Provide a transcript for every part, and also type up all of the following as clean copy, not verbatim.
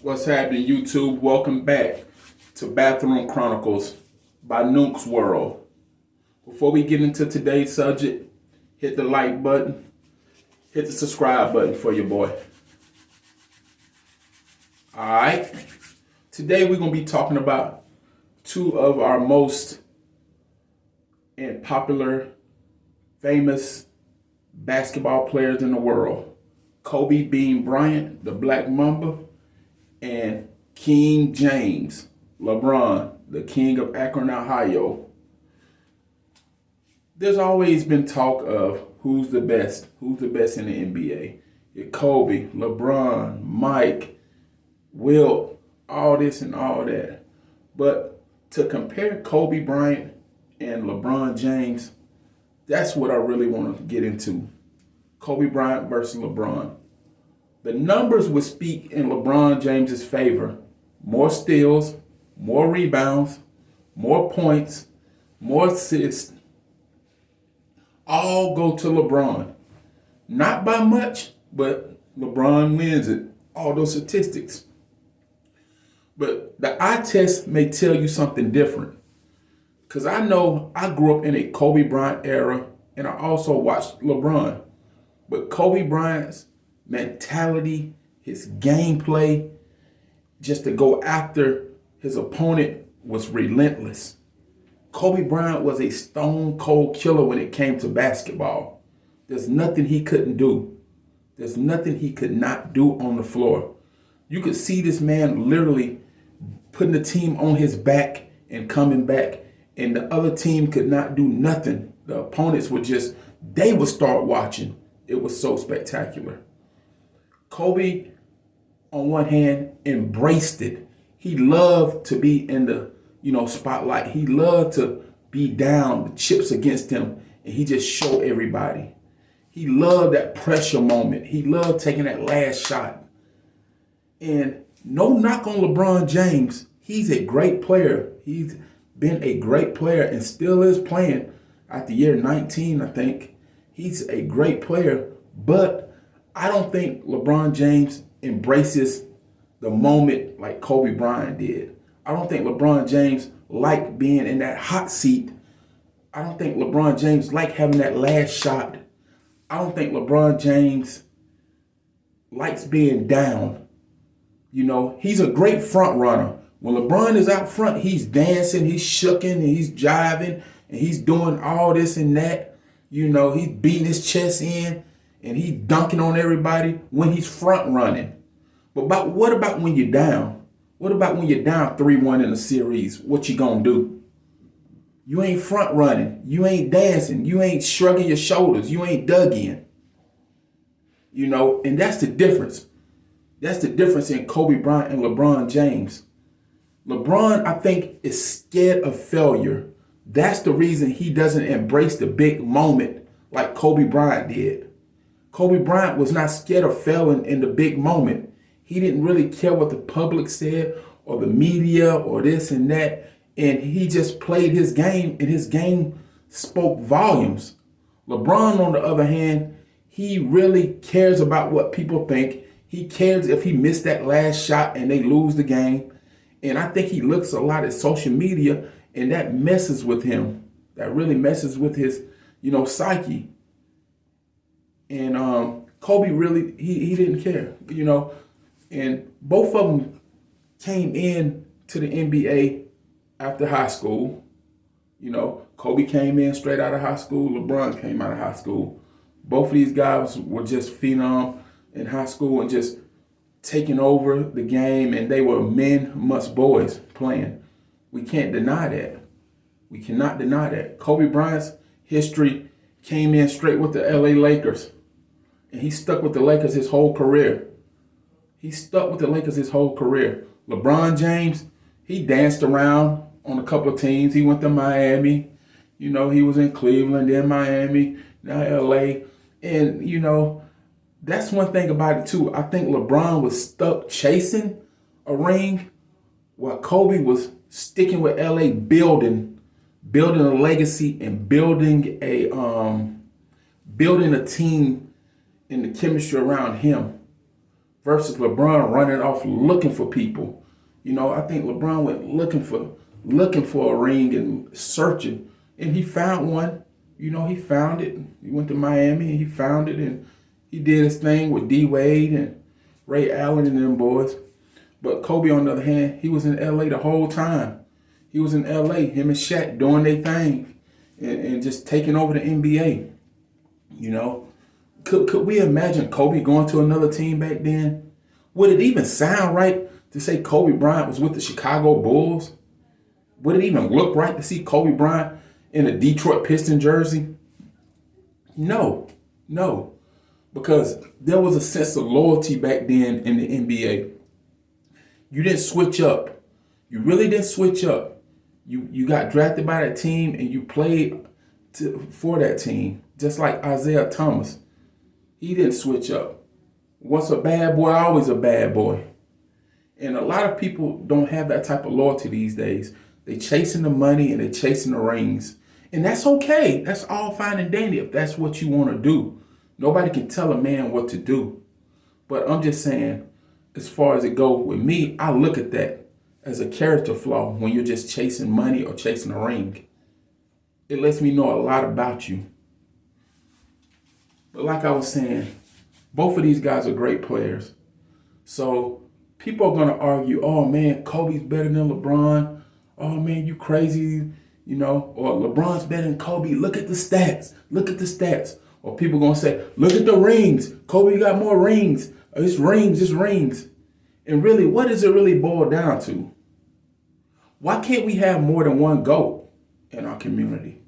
What's happening, YouTube? Welcome back to Bathroom Chronicles by Nuke's World. Before we get into today's subject, hit the like button, hit the subscribe button for your boy. Alright, today we're going to be talking about two of our most popular, famous basketball players in the world. Kobe Bryant, the Black Mamba, and King James, LeBron, the king of Akron, Ohio. There's always been talk of who's the best in the NBA. Kobe, LeBron, Mike, Wilt, all this and all that. But to compare Kobe Bryant and LeBron James, that's what I really want to get into. Kobe Bryant versus LeBron. The numbers would speak in LeBron James's favor. More steals, more rebounds, more points, more assists. All go to LeBron. Not by much, but LeBron wins it. All those statistics. But the eye test may tell you something different. Because I know I grew up in a Kobe Bryant era, and I also watched LeBron. But Kobe Bryant's mentality, his gameplay, just to go after his opponent was relentless. Kobe Bryant was a stone cold killer when it came to basketball. There's nothing he couldn't do. There's nothing he could not do on the floor. You could see this man literally putting the team on his back and coming back, and the other team could not do nothing. The opponents they would start watching. It was so spectacular. Kobe, on one hand, embraced it. He loved to be in the, spotlight. He loved to be down, the chips against him, and he just showed everybody. He loved that pressure moment. He loved taking that last shot. And no knock on LeBron James. He's a great player. He's been a great player and still is playing at the year 19, I think. He's a great player, but I don't think LeBron James embraces the moment like Kobe Bryant did. I don't think LeBron James liked being in that hot seat. I don't think LeBron James liked having that last shot. I don't think LeBron James likes being down. He's a great front runner. When LeBron is out front, he's dancing, he's shooking, and he's jiving, and he's doing all this and that. He's beating his chest in, and he's dunking on everybody when he's front running. But what about when you're down? What about when you're down 3-1 in a series? What you gonna do? You ain't front running. You ain't dancing. You ain't shrugging your shoulders. You ain't dug in. And that's the difference. That's the difference in Kobe Bryant and LeBron James. LeBron, I think, is scared of failure. That's the reason he doesn't embrace the big moment like Kobe Bryant did. Kobe Bryant was not scared of failing in the big moment. He didn't really care what the public said or the media or this and that. And he just played his game, and his game spoke volumes. LeBron, on the other hand, he really cares about what people think. He cares if he missed that last shot and they lose the game. And I think he looks a lot at social media, and that messes with him. That really messes with his, psyche. And Kobe really, he didn't care, And both of them came in to the NBA after high school. Kobe came in straight out of high school. LeBron came out of high school. Both of these guys were just phenom in high school and just taking over the game, and they were men amongst boys playing. We can't deny that. We cannot deny that. Kobe Bryant's history came in straight with the LA Lakers, and he stuck with the Lakers his whole career. LeBron James, he danced around on a couple of teams. He went to Miami. He was in Cleveland, then Miami, now LA. And, that's one thing about it, too. I think LeBron was stuck chasing a ring while Kobe was sticking with LA, building a legacy and building a team and the chemistry around him. versus LeBron running off looking for people. I think LeBron went looking for a ring and searching, and he found one. He found it. He went to Miami and he found it, and he did his thing with D Wade and Ray Allen and them boys. But Kobe, on the other hand, he was in LA the whole time. He was in LA, him and Shaq doing their thing and just taking over the NBA. Could we imagine Kobe going to another team back then? Would it even sound right to say Kobe Bryant was with the Chicago Bulls? Would it even look right to see Kobe Bryant in a Detroit Pistons jersey? No. Because there was a sense of loyalty back then in the NBA. You didn't switch up. You really didn't switch up. You got drafted by that team and you played for that team. Just like Isaiah Thomas. He didn't switch up. Once a bad boy, always a bad boy. And a lot of people don't have that type of loyalty these days. They chasing the money and they chasing the rings. And that's okay. That's all fine and dandy if that's what you want to do. Nobody can tell a man what to do. But I'm just saying, as far as it goes with me, I look at that as a character flaw when you're just chasing money or chasing a ring. It lets me know a lot about you. But like I was saying, both of these guys are great players. So people are going to argue, oh man, Kobe's better than LeBron. Oh man, you crazy, or LeBron's better than Kobe. Look at the stats. Or people are going to say, look at the rings. Kobe got more rings. It's rings. And really, what does it really boil down to? Why can't we have more than one GOAT in our community?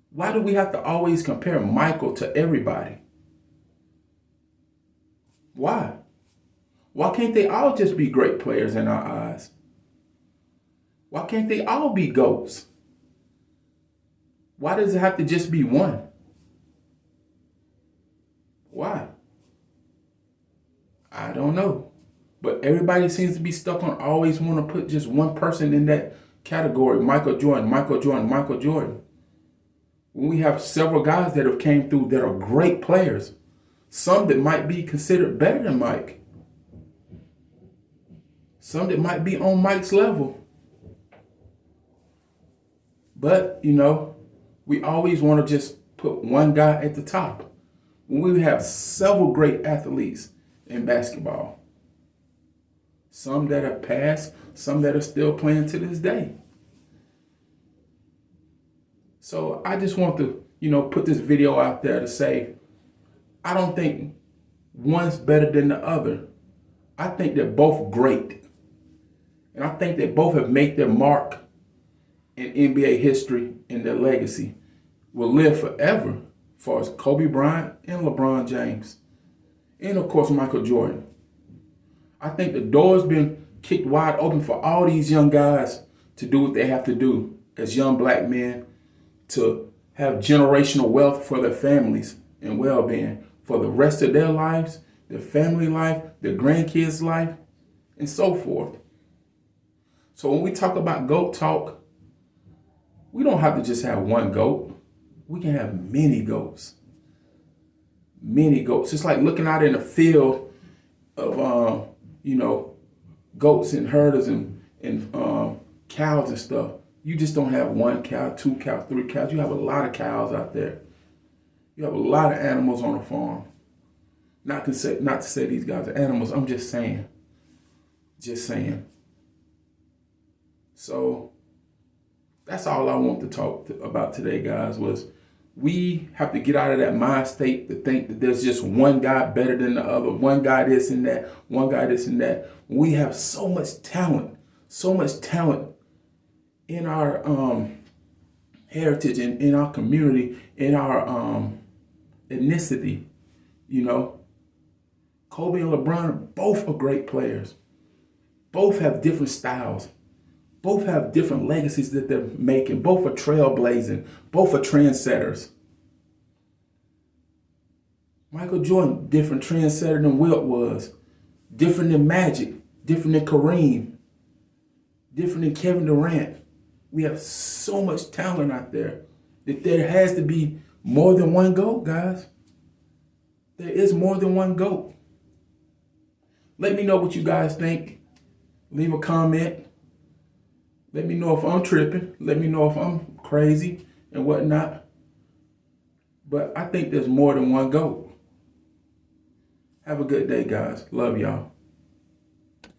Why do we have to always compare Michael to everybody? Why? Why can't they all just be great players in our eyes? Why can't they all be GOATs? Why does it have to just be one? Why? I don't know. But everybody seems to be stuck on always want to put just one person in that category. Michael Jordan. When we have several guys that have came through that are great players. Some that might be considered better than Mike. Some that might be on Mike's level. But, we always want to just put one guy at the top. When we have several great athletes in basketball. Some that have passed, some that are still playing to this day. So I just want to, put this video out there to say, I don't think one's better than the other. I think they're both great. And I think they both have made their mark in NBA history, and their legacy will live forever, as far as Kobe Bryant and LeBron James. And of course, Michael Jordan. I think the door's been kicked wide open for all these young guys to do what they have to do as young black men, to have generational wealth for their families and well-being for the rest of their lives, their family life, their grandkids' life, and so forth. So when we talk about GOAT talk, we don't have to just have one GOAT. We can have many GOATs. Many GOATs. It's like looking out in a field of, goats and herders and cows and stuff. You just don't have one cow, two cows, three cows. You have a lot of cows out there. You have a lot of animals on a farm. Not to say these guys are animals. I'm just saying. So that's all I want to talk about today, guys, was we have to get out of that mind state to think that there's just one guy better than the other, one guy this and that, one guy this and that. We have so much talent in our heritage and in our community, in our ethnicity, Kobe and LeBron both are great players. Both have different styles. Both have different legacies that they're making. Both are trailblazing. Both are trendsetters. Michael Jordan, different trendsetter than Wilt was. Different than Magic. Different than Kareem. Different than Kevin Durant. We have so much talent out there that there has to be more than one GOAT, guys. There is more than one GOAT. Let me know what you guys think. Leave a comment. Let me know if I'm tripping. Let me know if I'm crazy and whatnot. But I think there's more than one GOAT. Have a good day, guys. Love y'all.